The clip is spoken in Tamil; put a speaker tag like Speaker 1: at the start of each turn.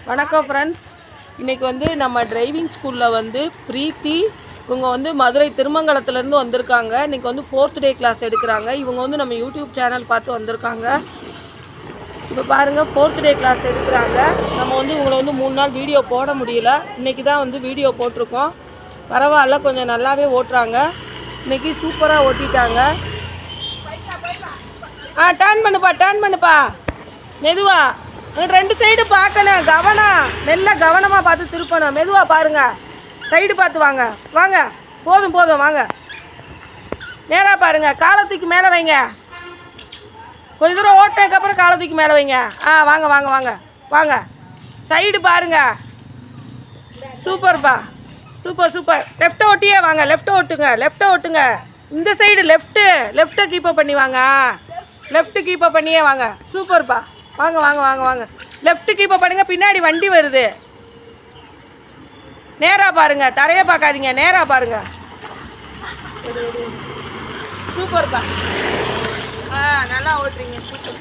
Speaker 1: வணக்கம் ஃப்ரெண்ட்ஸ். இன்றைக்கி வந்து நம்ம டிரைவிங் ஸ்கூலில் வந்து பிரீத்தி இவங்க வந்து மதுரை திருமங்கலத்துலேருந்து வந்திருக்காங்க. இன்றைக்கி வந்து 4th டே கிளாஸ் எடுக்கிறாங்க. இவங்க வந்து நம்ம யூடியூப் சேனல் பார்த்து வந்திருக்காங்க. இப்போ பாருங்கள் 4th டே கிளாஸ் எடுக்கிறாங்க. நம்ம வந்து இவங்களை வந்து 3 நாள் வீடியோ போட முடியல. இன்றைக்கி தான் வந்து வீடியோ போட்டிருக்கோம். பரவாயில்ல, கொஞ்சம் நல்லாவே ஓட்டுறாங்க. இன்றைக்கி சூப்பராக ஓட்டிட்டாங்க. டர்ன் பண்ணுப்பா மெதுவா. ரெண்டு சைடு பார்க்கணும், கவனம், நல்ல கவனமாக பார்த்து திருப்பணும். மெதுவாக பாருங்கள், சைடு பார்த்து வாங்க. போதும் வாங்க. நேராக பாருங்கள், காலத்துக்கு மேலே வைங்க. கொஞ்சம் தூரம் ஓட்டினதுக்கப்புறம் காலத்துக்கு மேலே வைங்க. வாங்க. சைடு பாருங்க. சூப்பர்ப்பா, சூப்பர். லெஃப்ட்டை ஒட்டியே வாங்க. லெஃப்ட்டை ஓட்டுங்க. இந்த சைடு லெஃப்ட்டை கீப்பப் பண்ணி வாங்க. லெஃப்ட்டு கீப்பப் பண்ணியே வாங்க. சூப்பர்ப்பா. வாங்க. லெஃப்ட் கீப்பப் பண்ணுங்க. பின்னாடி வண்டி வருது. நேராக பாருங்க, தரையை பார்க்காதீங்க, நேராக பாருங்க. சூப்பர்ப்பா. நல்லா ஓட்டுறீங்க. சூப்பர்.